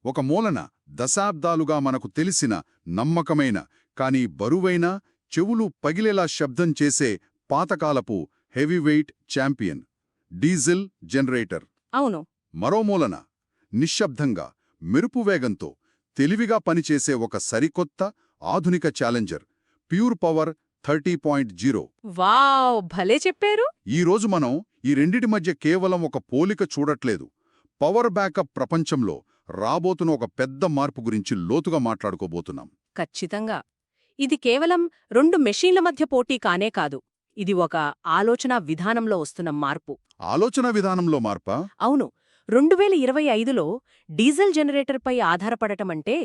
ఒక మూలన దశాబ్దాలుగా మనకు తెలిసిన నమ్మకమైన కానీ బరువైన చెవులు పగిలేలా శబ్దం చేసే పాతకాలపు హెవీవెయిట్ ఛాంపియన్ డీజిల్ జనరేటర్. అవును. మరో మూలన నిశ్శబ్దంగా మెరుపు వేగంతో తెలివిగా పనిచేసే ఒక సరికొత్త ఆధునిక ఛాలెంజర్ ప్యూర్ పవర్ 30.0. వావ్, భలే చెప్పారు. ఈరోజు మనం ఈ రెండిటి మధ్య కేవలం ఒక పోలిక చూడట్లేదు, పవర్ బ్యాకప్ ప్రపంచంలో రాబోతున్న ఒక పెద్ద మార్పు గురించి లోతుగా మాట్లాడుకోబోతున్నాం. ఖచ్చితంగా. ఇది కేవలం రెండు మెషీన్ల మధ్య పోటీ కానే కాదు. ఇది ఒక ఆలోచనా విధానంలో వస్తున్న మార్పు. ఆలోచన విధానంలో మార్పా? అవును. 2025లో డీజిల్ జనరేటర్పై ఆధారపడటమంటే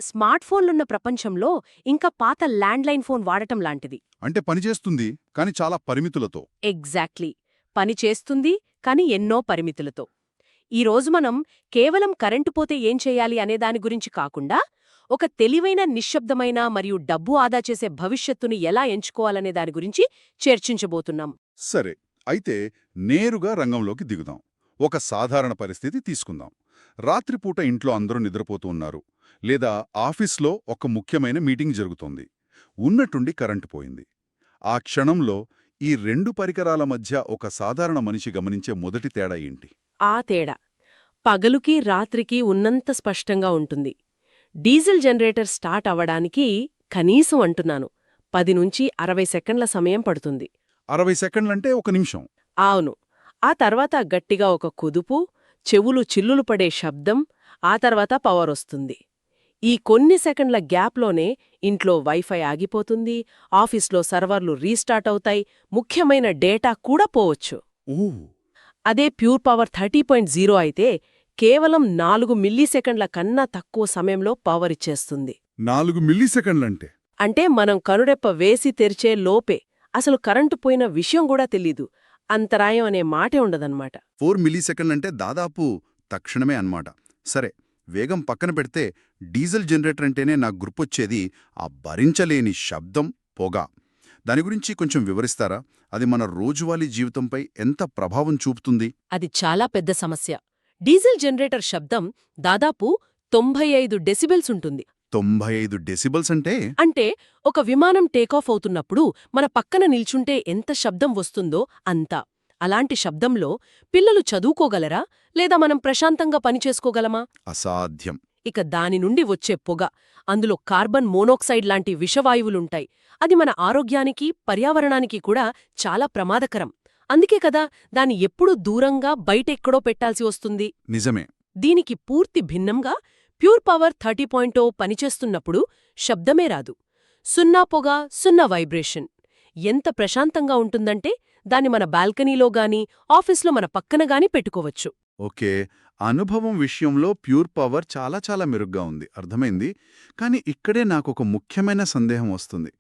స్మార్ట్ ఫోన్లున్న ప్రపంచంలో ఇంకా పాత ల్యాండ్లైన్ ఫోన్ వాడటం లాంటిది. అంటే పనిచేస్తుంది, కాని చాలా పరిమితులతో. ఎగ్జాక్ట్లీ. పని చేస్తుంది, కాని ఎన్నో పరిమితులతో. ఈరోజు మనం కేవలం కరెంటు పోతే ఏం చేయాలి అనే దాని గురించి కాకుండా, ఒక తెలివైన నిశ్శబ్దమైన మరియు డబ్బు ఆదా చేసే భవిష్యత్తును ఎలా ఎంచుకోవాలనే దాని గురించి చర్చించబోతున్నాం. సరే, అయితే నేరుగా రంగంలోకి దిగుదాం. ఒక సాధారణ పరిస్థితి తీసుకుందాం. రాత్రిపూట ఇంట్లో అందరూ నిద్రపోతూ ఉన్నారు, లేదా ఆఫీస్లో ఒక ముఖ్యమైన మీటింగ్ జరుగుతోంది. ఉన్నట్టుండి కరెంటు పోయింది. ఆ క్షణంలో ఈ రెండు పరికరాల మధ్య ఒక సాధారణ మనిషి గమనించే మొదటి తేడా ఏంటి? ఆ తేడా పగలుకి రాత్రికి ఉన్నంత స్పష్టంగా ఉంటుంది. డీజిల్ జనరేటర్ స్టార్ట్ అవ్వడానికి కనీసం అంటున్నాను 10 నుంచి 60 సెకండ్ల సమయం పడుతుంది. 60 సెకండ్లంటే ఒక నిమిషం. అవును. ఆ తర్వాత గట్టిగా ఒక కుదుపు, చెవులు చిల్లులు పడే శబ్దం, ఆ తర్వాత పవర్ వస్తుంది. ఈ కొన్ని సెకండ్ల గ్యాప్లోనే ఇంట్లో వైఫై ఆగిపోతుంది, ఆఫీస్లో సర్వర్లు రీస్టార్ట్ అవుతాయి, ముఖ్యమైన డేటా కూడా పోవచ్చు. అదే ప్యూర్ పవర్ 30.0 అయితే కేవలం 4 మిల్లీసెకండ్ల కన్నా తక్కువ సమయంలో పవర్ ఇచ్చేస్తుంది. 4 మిల్లీసెకండ్లంటే? అంటే మనం కనురెప్ప వేసి తెరిచే లోపే అసలు కరెంటు పోయిన విషయం కూడా తెలీదు. అంతరాయం అనే మాటే ఉండదన్నమాట. 4 మిల్లీసెకండ్లంటే దాదాపు తక్షణమే అన్నమాట. సరే, వేగం పక్కన పెడితే డీజిల్ జనరేటర్ అంటేనే నాకు గుర్తొచ్చేది ఆ భరించలేని శబ్దం, పొగ. దాని గురించి కొంచెం వివరిస్తారా? అది మన రోజువారీ జీవితంపై ఎంత ప్రభావం చూపుతుంది? అది చాలా పెద్ద సమస్య. డీజిల్ జనరేటర్ శబ్దం దాదాపు 95 డెసిబెల్స్ ఉంటుంది. 95 డెసిబల్స్ అంటే? అంటే ఒక విమానం టేకాఫ్ అవుతున్నప్పుడు మన పక్కన నిల్చుంటే ఎంత శబ్దం వస్తుందో అంతా. అలాంటి శబ్దంలో పిల్లలు చదువుకోగలరా, లేదా మనం ప్రశాంతంగా పనిచేసుకోగలమా? అసాధ్యం. ఇక దాని నుండి వచ్చే పొగ, అందులో కార్బన్ మోనాక్సైడ్ లాంటి విషవాయువులుంటాయి. అది మన ఆరోగ్యానికి, పర్యావరణానికి కూడా చాలా ప్రమాదకరం. అందుకే కదా దాన్ని ఎప్పుడూ దూరంగా బయటెక్కడో పెట్టాల్సి వస్తుంది. నిజమే. దీనికి పూర్తి భిన్నంగా ప్యూర్ పవర్ 30.0 పనిచేస్తున్నప్పుడు శబ్దమే రాదు. సున్నా పొగ, సున్నా వైబ్రేషన్. ఎంత ప్రశాంతంగా ఉంటుందంటే దాన్ని మన బాల్కనీలో గానీ, ఆఫీస్లో మన పక్కనగానీ పెట్టుకోవచ్చు. ఓకే, అనుభవం విషయంలో ప్యూర్ పవర్ చాలా చాలా మెరుగ్గా ఉంది, అర్థమైంది. కానీ ఇక్కడే నాకొక ముఖ్యమైన సందేహం వస్తుంది.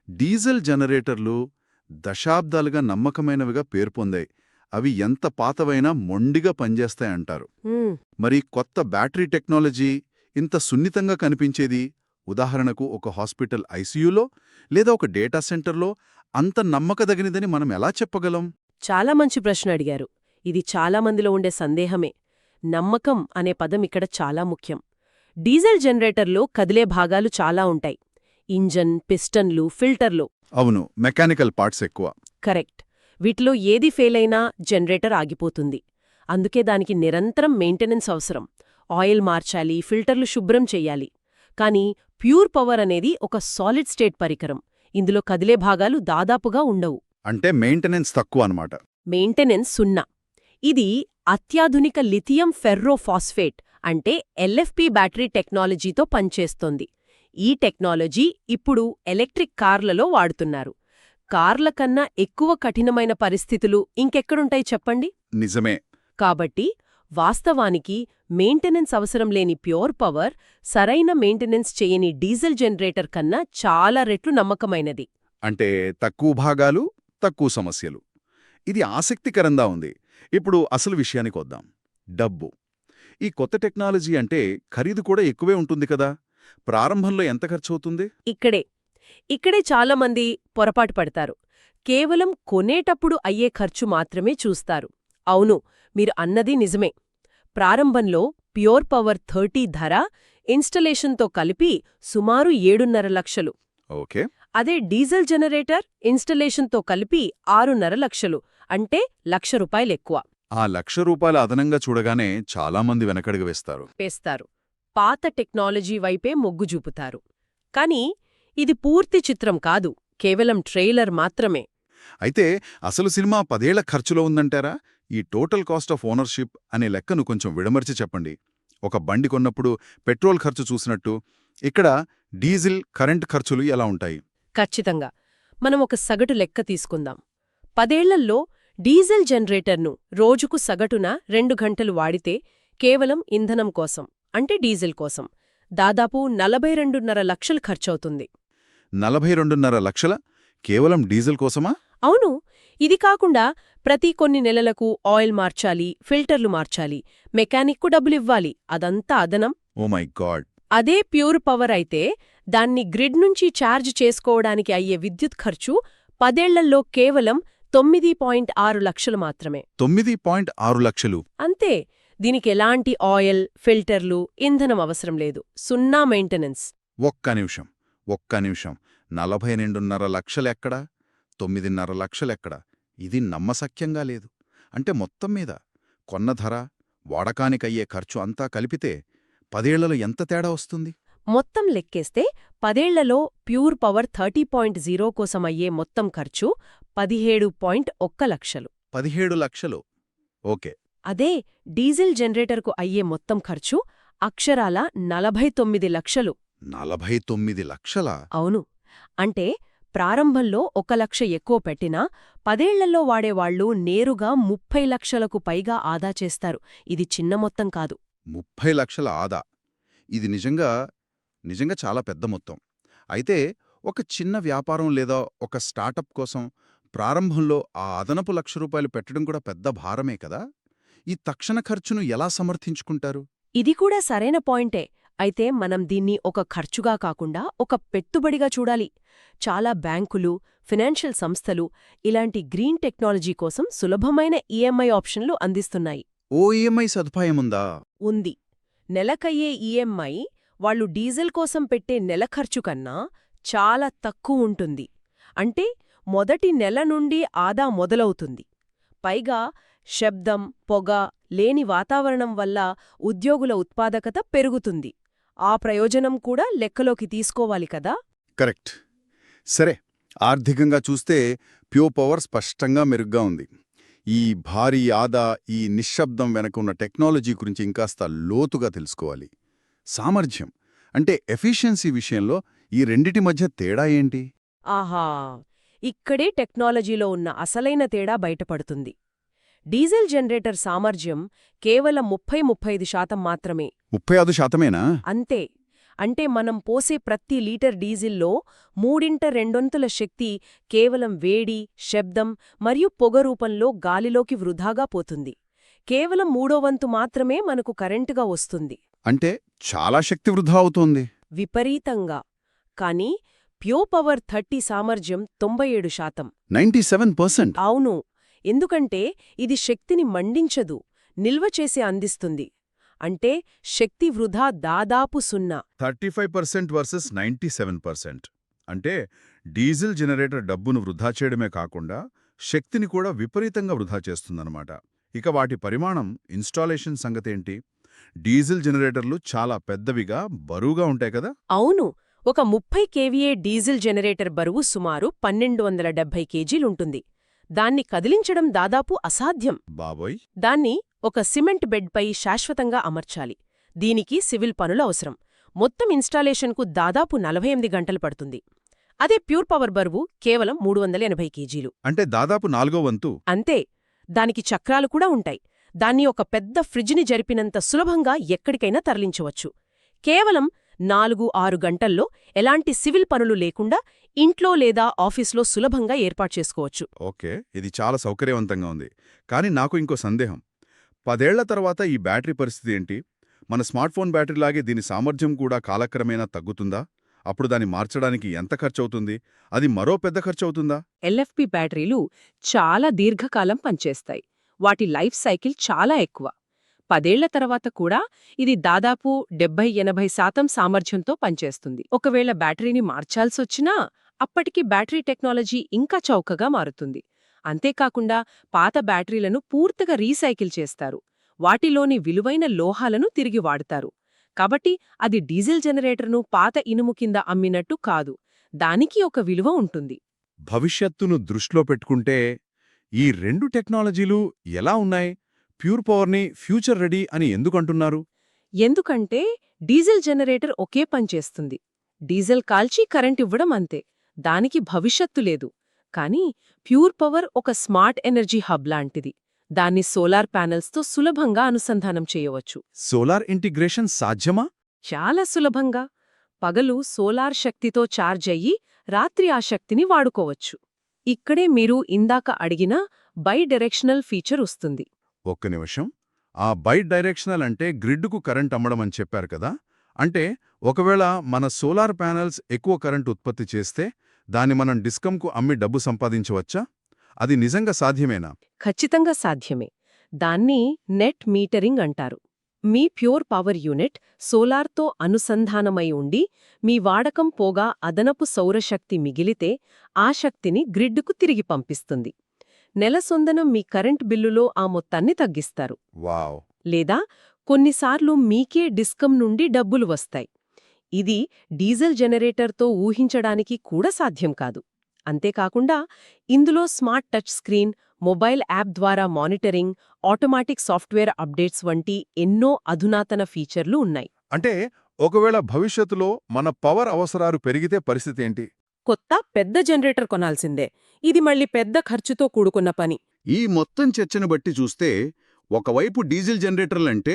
డీజిల్ జనరేటర్లు దశాబ్దాలుగా నమ్మకమైనవిగా పేర్పొందాయి. అవి ఎంత పాతవైనా మొండిగా పనిచేస్తాయంటారు. మరి కొత్త బ్యాటరీ టెక్నాలజీ ఇంత సున్నితంగా కనిపించేది, ఉదాహరణకు ఒక హాస్పిటల్ ఐసీయూలో లేదా ఒక డేటా సెంటర్లో, అంత నమ్మకదగినదని మనం ఎలా చెప్పగలం? చాలా మంచి ప్రశ్న అడిగారు. ఇది చాలా మందిలో ఉండే సందేహమే. నమ్మకం అనే పదం ఇక్కడ చాలా ముఖ్యం. డీజిల్ జనరేటర్లో కదిలే భాగాలు చాలా ఉంటాయి. ఇంజన్, పిస్టన్లు, ఫిల్టర్లు. అవును, మెకానికల్ పార్ట్స్ ఎక్కువ. కరెక్ట్. వీటిలో ఏది ఫెయిలైనా జనరేటర్ ఆగిపోతుంది. అందుకే దానికి నిరంతరం మెయింటెనెన్స్ అవసరం. ఆయిల్ మార్చాలి, ఫిల్టర్లు శుభ్రం చెయ్యాలి. కానీ ప్యూర్ పవర్ అనేది ఒక సాలిడ్ స్టేట్ పరికరం. ఇందులో కదిలే భాగాలు దాదాపుగా ఉండవు. అంటే మెయింటెనెన్స్ తక్కువ అన్నమాట. మెయింటెనెన్స్ 0. ఇది అత్యాధునిక లిథియం ఫెర్రోఫాస్ఫేట్ అంటే ఎల్ఎఫ్పి బ్యాటరీ టెక్నాలజీతో పనిచేస్తోంది. ఈ టెక్నాలజీ ఇప్పుడు ఎలక్ట్రిక్ కార్లలో వాడుతున్నారు. కార్ల కన్నా ఎక్కువ కఠినమైన పరిస్థితులు ఇంకెక్కడుంటాయి చెప్పండి? నిజమే. కాబట్టి వాస్తవానికి మెయింటెనెన్స్ అవసరం లేని ప్యూర్ పవర్ సరైన మెయింటెనెన్స్ చేయని డీజిల్ జనరేటర్ కన్నా చాలా రెట్లు నమ్మకమైనది. అంటే తక్కువ భాగాలు, తక్కువ సమస్యలు. ఇది ఆసక్తికరంగా ఉంది. ఇప్పుడు అసలు విషయానికి వద్దాం. డబ్బు. ఈ కొత్త టెక్నాలజీ అంటే ఖరీదు కూడా ఎక్కువే ఉంటుంది కదా. ప్రారంభంలో ఎంత ఖర్చవుతుంది? ఇక్కడే చాలామంది పొరపాటు పడతారు. కేవలం కొనేటప్పుడు అయ్యే ఖర్చు మాత్రమే చూస్తారు. అవును, మీరు అన్నది నిజమే. ప్రారంభంలో ప్యూర్ పవర్ 30 ధర ఇన్స్టలేషన్తో కలిపి సుమారు 7.5 లక్షలు. ఓకే. అదే డీజిల్ జనరేటర్ ఇన్స్టలేషన్తో కలిపి 6.5 లక్షలు, అంటే ₹1,00,000 ఎక్కువ ఆ ₹1,00,000 అదనంగా చూడగానే చాలామంది వెనకడుగు వేస్తారు. పేస్తారు. పాత టెక్నాలజీ వైపే మొగ్గు చూపుతారు. కానీ ఇది పూర్తి చిత్రం కాదు, కేవలం ట్రైలర్ మాత్రమే. అయితే అసలు సినిమా 10 ఏళ్ల ఖర్చులో ఉందంటారా? ఈ టోటల్ కాస్ట్ ఆఫ్ ఓనర్షిప్ అనే లెక్కను కొంచెం విడమర్చి చెప్పండి. ఒక బండి కొన్నప్పుడు పెట్రోల్ ఖర్చు చూసినట్టు ఇక్కడ డీజిల్, కరెంట్ ఖర్చులు ఎలా ఉంటాయి? ఖచ్చితంగా. మనం ఒక సగటు లెక్క తీసుకుందాం. 10 ఏళ్లలో డీజిల్ జనరేటర్ను రోజుకు సగటున 2 గంటలు వాడితే కేవలం ఇంధనం కోసం, అంటే డీజిల్ కోసం, దాదాపు 42.5 లక్షలు ఖర్చవుతుంది. 42.5 లక్షల కేవలం డీజిల్ కోసమా? అవును. ఇది కాకుండా ప్రతి కొన్ని నెలలకు ఆయిల్ మార్చాలి, ఫిల్టర్లు మార్చాలి, మెకానిక్కు డబ్బులివ్వాలి. అదంతా అదనం. Oh my god. అదే ప్యూర్ పవర్ అయితే దాన్ని గ్రిడ్ నుంచి ఛార్జ్ చేసుకోవడానికి అయ్యే విద్యుత్ ఖర్చు 10 ఏళ్లలో కేవలం 9.6 లక్షలు మాత్రమే. 9.6 లక్షలు. అంతే. దీనికి ఎలాంటి ఆయిల్, ఫిల్టర్లు, ఇంధనం అవసరం లేదు. సున్నా మెయింటెనెన్స్. ఒక్క నిమిషం. 42.5 లక్షలెక్కడా? 9.5 లక్షలెక్కడా? ఇది నమ్మశక్యంగా లేదు. అంటే మొత్తం మీద కొన్న ధర, వాడకానికయ్యే ఖర్చు అంతా కలిపితే 10 ఏళ్లలో ఎంత తేడా వస్తుంది? మొత్తం లెక్కేస్తే 10 ఏళ్లలో ప్యూర్ పవర్ 30.0 కోసం అయ్యే మొత్తం ఖర్చు 17.1 లక్షలు. 17 లక్షలు. ఓకే. అదే డీజిల్ జనరేటర్కు అయ్యే మొత్తం ఖర్చు అక్షరాల 49 లక్షలు. 49 లక్షలా? అవును. అంటే ప్రారంభంలో 1 లక్ష ఎక్కువ పెట్టినా 10 ఏళ్లలో వాడేవాళ్లు నేరుగా 30 లక్షలకు పైగా ఆదా చేస్తారు. ఇది చిన్న మొత్తం కాదు. 30 లక్షల ఆదా. ఇది నిజంగా చాలా పెద్ద మొత్తం. అయితే ఒక చిన్న వ్యాపారం లేదా ఒక స్టార్టప్ కోసం ప్రారంభంలో ఆ అదనపు ₹1,00,000 పెట్టడం కూడా పెద్ద భారమే కదా? ఈ తక్షణ ఖర్చును ఎలా సమర్థించుకుంటారు? ఇది కూడా సరైన పాయింటే. అయితే మనం దీన్ని ఒక ఖర్చుగా కాకుండా ఒక పెట్టుబడిగా చూడాలి. చాలా బ్యాంకులు, ఫైనాన్షియల్ సంస్థలు ఇలాంటి గ్రీన్ టెక్నాలజీ కోసం సులభమైన ఈఎంఐ ఆప్షన్లు అందిస్తున్నాయి. ఓ ఈఎంఐ సదుపాయముందా? ఉంది. నెలకయ్యే ఈఎంఐ వాళ్ళు డీజిల్ కోసం పెట్టే నెల ఖర్చు కన్నా చాలా తక్కువ ఉంటుంది. అంటే మొదటి నెల నుండి ఆదా మొదలవుతుంది. పైగా శబ్దం, పొగ లేని వాతావరణం వల్ల ఉద్యోగుల ఉత్పాదకత పెరుగుతుంది. ఆ ప్రయోజనం కూడా లెక్కలోకి తీసుకోవాలి కదా. కరెక్ట్. సరే, ఆర్థికంగా చూస్తే ప్యూర్ పవర్ స్పష్టంగా మెరుగ్గా ఉంది. ఈ భారీ ఆదా, ఈ నిశ్శబ్దం వెనక ఉన్న టెక్నాలజీ గురించి ఇంకాస్త లోతుగా తెలుసుకోవాలి. సామర్థ్యం అంటే ఎఫిషియన్సీ విషయంలో ఈ రెండిటి మధ్య తేడా ఏంటి? ఆహా, ఇక్కడే టెక్నాలజీలో ఉన్న అసలైన తేడా బయటపడుతుంది. డీజిల్ జనరేటర్ సామర్థ్యం కేవలం 30–35% మాత్రమే. 35%? అంతే. అంటే మనం పోసే ప్రతి లీటర్ డీజిల్లో 3/2 శక్తి కేవలం వేడి, శబ్దం మరియు పొగ రూపంలో గాలిలోకి వృధాగా పోతుంది. కేవలం 1/3 మాత్రమే మనకు కరెంటుగా వస్తుంది. అంటే చాలా శక్తి వృధా అవుతోంది. విపరీతంగా. కానీ ప్యూర్ పవర్ 30 సామర్థ్యం 97%. 97%? అవును. ఎందుకంటే ఇది శక్తిని మండించదు, నిల్వ చేసి అందిస్తుంది. అంటే శక్తి వృధా దాదాపు 0. 35% వర్సెస్ 97%. అంటే డీజిల్ జనరేటర్ డబ్బును వృధా చేయడమే కాకుండా శక్తిని కూడా విపరీతంగా వృధా చేస్తుందన్నమాట. ఇక వాటి పరిమాణం, ఇన్స్టాలేషన్ సంగతేంటి? డీజిల్ జనరేటర్లు చాలా పెద్దవిగా, బరువుగా ఉంటాయి కదా? అవును. ఒక 30 కేవీఏ డీజిల్ జనరేటర్ బరువు సుమారు 1270 కేజీలుంటుంది. దాన్ని కదిలించడం దాదాపు అసాధ్యం. బాబోయ్. దాన్ని ఒక సిమెంట్ బెడ్పై శాశ్వతంగా అమర్చాలి. దీనికి సివిల్ పనులు అవసరం. మొత్తం ఇన్స్టాలేషన్కు దాదాపు 48 గంటలు పడుతుంది. అదే ప్యూర్ పవర్ బరువు కేవలం 380 కేజీలు. అంటే దాదాపు 4వ వంతు. అంతే. దానికి చక్రాలు కూడా ఉంటాయి. దాన్ని ఒక పెద్ద ఫ్రిడ్జ్ని జరిపినంత సులభంగా ఎక్కడికైనా తరలించవచ్చు. కేవలం 4–6 గంటల్లో ఎలాంటి సివిల్ పనులు లేకుండా ఇంట్లో లేదా ఆఫీస్లో సులభంగా ఏర్పాటు చేసుకోవచ్చు. ఓకే, ఇది చాలా సౌకర్యవంతంగా ఉంది. కానీ నాకు ఇంకో సందేహం. 10 ఏళ్ల తర్వాత ఈ బ్యాటరీ పరిస్థితి ఏంటి? మన స్మార్ట్ఫోన్ బ్యాటరీలాగే దీని సామర్థ్యం కూడా కాలక్రమేణా తగ్గుతుందా? అప్పుడు దాన్ని మార్చడానికి ఎంత ఖర్చవుతుంది? అది మరో పెద్ద ఖర్చవుతుందా? ఎల్ఎఫ్పి బ్యాటరీలు చాలా దీర్ఘకాలం పనిచేస్తాయి. వాటి లైఫ్ సైకిల్ చాలా ఎక్కువ. 10 ఏళ్ల తర్వాత కూడా ఇది దాదాపు 70–80% సామర్థ్యంతో పనిచేస్తుంది. ఒకవేళ బ్యాటరీని మార్చాల్సొచ్చినా అప్పటికి బ్యాటరీ టెక్నాలజీ ఇంకా చౌకగా మారుతుంది. అంతేకాకుండా పాత బ్యాటరీలను పూర్తిగా రీసైకిల్ చేస్తారు. వాటిలోని విలువైన లోహాలను తిరిగి వాడతారు. కాబట్టి అది డీజిల్ జనరేటర్ను పాత ఇనుము కింద అమ్మినట్టు కాదు. దానికి ఒక విలువ ఉంటుంది. భవిష్యత్తును దృష్టిలో పెట్టుకుంటే ఈ రెండు టెక్నాలజీలు ఎలా ఉన్నాయి? ప్యూర్ పవర్ని ఫ్యూచర్ రెడీ అని ఎందుకంటున్నారు? ఎందుకంటే డీజిల్ జనరేటర్ ఒకే పనిచేస్తుంది. డీజిల్ కాల్చి కరెంట్ ఇవ్వడం అంతే. దానికి భవిష్యత్తు లేదు. కానీ ప్యూర్ పవర్ ఒక స్మార్ట్ ఎనర్జీ హబ్ లాంటిది. దాన్ని సోలార్ ప్యానెల్స్తో సులభంగా అనుసంధానం చేయవచ్చు. సోలార్ ఇంటిగ్రేషన్ సాధ్యమా? చాలా సులభంగా. పగలు సోలార్ శక్తితో ఛార్జ్ అయ్యి రాత్రి ఆ శక్తిని వాడుకోవచ్చు. ఇక్కడే మీరు ఇందాక అడిగిన బై డైరెక్షనల్ ఫీచర్ వస్తుంది. ఒక్క నిమిషం. ఆ బై డైరెక్షనల్ అంటే గ్రిడ్డుకు కరెంట్ అమ్మడం అని చెప్పారు కదా? అంటే ఒకవేళ మన సోలార్ ప్యానెల్స్ ఎక్కువ కరెంట్ ఉత్పత్తి చేస్తే దాన్ని మనం డిస్కంకు అమ్మి డబ్బు సంపాదించవచ్చా? అది నిజంగా సాధ్యమేనా? ఖచ్చితంగా సాధ్యమే. దాన్ని నెట్ మీటరింగ్ అంటారు. మీ ప్యూర్ పవర్ యూనిట్ సోలార్తో అనుసంధానమై ఉండి మీ వాడకం పోగా అదనపు సౌరశక్తి మిగిలితే ఆ శక్తిని గ్రిడ్డుకు తిరిగి పంపిస్తుంది. నెలసొందనం మీ కరెంట్ బిల్లులో ఆ మొత్తాన్ని తగ్గిస్తారు. వావ్! లేదా కొన్నిసార్లు మీకే డిస్కం నుండి డబ్బులు వస్తాయి. ఇది డీజిల్ జనరేటర్తో ఊహించడానికి కూడా సాధ్యం కాదు. అంతేకాకుండా ఇందులో smart touch screen, mobile app ద్వారా మానిటరింగ్, ఆటోమాటిక్ సాఫ్ట్వేర్ అప్డేట్స్ వంటి ఎన్నో అధునాతన ఫీచర్లు ఉన్నాయి. అంటే ఒకవేళ భవిష్యత్తులో మన పవర్ అవసరాలు పెరిగితే పరిస్థితి ఏంటి? కొత్త పెద్ద జనరేటర్ కొనాల్సిందే. ఇది మళ్ళీ పెద్ద ఖర్చుతో కూడుకున్న పని. ఈ మొత్తం చర్చను బట్టి చూస్తే ఒకవైపు డీజిల్ జనరేటర్లంటే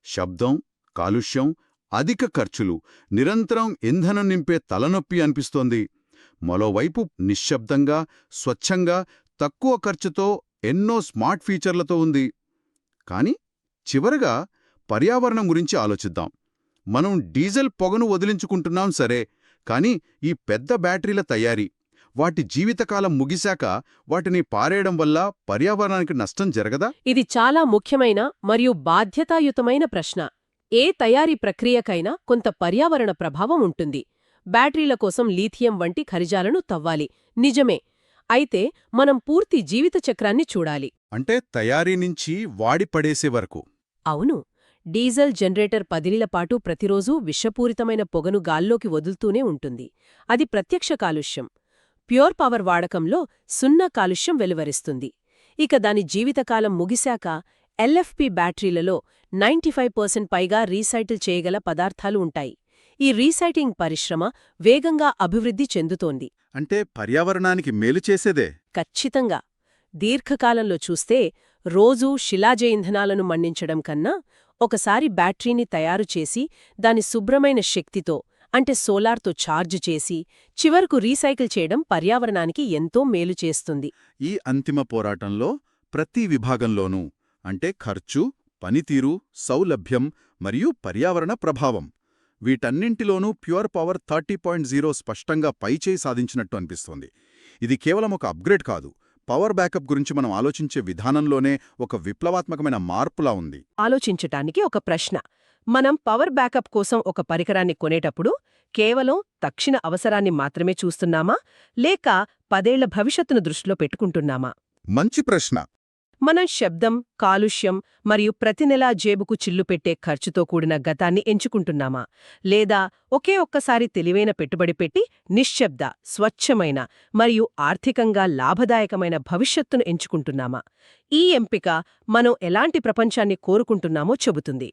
శబ్దం, కాలుష్యం, అధిక ఖర్చులు, నిరంతరం ఇంధనం నింపే తలనొప్పి అనిపిస్తోంది. మరోవైపు నిశ్శబ్దంగా, స్వచ్ఛంగా, తక్కువ ఖర్చుతో ఎన్నో స్మార్ట్ ఫీచర్లతో ఉంది. కాని చివరగా పర్యావరణం గురించి ఆలోచిద్దాం. మనం డీజిల్ పొగను వదిలించుకుంటున్నాం సరే, కాని ఈ పెద్ద బ్యాటరీల తయారీ, వాటి జీవితకాలం ముగిశాక వాటిని పారేయడం వల్ల పర్యావరణానికి నష్టం జరగదా? ఇది చాలా ముఖ్యమైన మరియు బాధ్యతాయుతమైన ప్రశ్న. ఏ తయారీ ప్రక్రియకైనా కొంత పర్యావరణ ప్రభావం ఉంటుంది. బ్యాటరీల కోసం లీథియం వంటి ఖనిజాలను తవ్వాలి, నిజమే. అయితే మనం పూర్తి జీవిత చక్రాన్ని చూడాలి. అంటే తయారీ నుంచి వాడి పడేసే వరకు. అవును. డీజిల్ జనరేటర్ 10 పాటు ప్రతిరోజూ విషపూరితమైన పొగను గాల్లోకి వదులుతూనే ఉంటుంది. అది ప్రత్యక్ష కాలుష్యం. ప్యూర్ పవర్ వాడకంలో 0 కాలుష్యం వెలువరిస్తుంది. ఇక దాని జీవితకాలం ముగిశాక ఎల్ఎఫ్పి బ్యాటరీలలో 95% పైగా రీసైకిల్ చేయగల పదార్థాలు ఉంటాయి. ఈ రీసైక్లింగ్ పరిశ్రమ వేగంగా అభివృద్ధి చెందుతోంది. అంటే పర్యావరణానికి మేలు చేసేదే. ఖచ్చితంగా. దీర్ఘకాలంలో చూస్తే రోజూ శిలాజ ఇంధనాలను మండించడం కన్నా ఒకసారి బ్యాటరీని తయారు చేసి దాని శుభ్రమైన శక్తితో అంటే సోలార్తో ఛార్జ్ చేసి చివరకు రీసైకిల్ చేయడం పర్యావరణానికి ఎంతో మేలు చేస్తుంది. ఈ అంతిమ పోరాటంలో ప్రతి విభాగంలోనూ అంటే ఖర్చు, పనితీరు, సౌలభ్యం మరియు పర్యావరణ ప్రభావం వీటన్నింటిలోనూ ప్యూర్ పవర్ 30.0 స్పష్టంగా పైచేయి సాధించినట్టు అనిపిస్తోంది. ఇది కేవలం ఒక అప్గ్రేడ్ కాదు, పవర్ బ్యాకప్ గురించి మనం ఆలోచించే విధానంలోనే ఒక విప్లవాత్మకమైన మార్పులా ఉంది. ఆలోచించటానికి ఒక ప్రశ్న. మనం పవర్ బ్యాకప్ కోసం ఒక పరికరాన్ని కొనేటప్పుడు కేవలం తక్షణ అవసరాన్ని మాత్రమే చూస్తున్నామా, లేక 10 ఏళ్ల భవిష్యత్తును దృష్టిలో పెట్టుకుంటున్నామా? మంచి ప్రశ్న. మనం శబ్దం, కాలుష్యం మరియు ప్రతి నెలా జేబుకు చిల్లు పెట్టే ఖర్చుతో కూడిన గతాన్ని ఎంచుకుంటున్నామా, లేదా ఒకే ఒక్కసారి తెలివైన పెట్టుబడి పెట్టి నిశ్శబ్ద, స్వచ్ఛమైన మరియు ఆర్థికంగా లాభదాయకమైన భవిష్యత్తును ఎంచుకుంటున్నామా? ఈ ఎంపిక మనం ఎలాంటి ప్రపంచాన్ని కోరుకుంటున్నామో చెబుతుంది.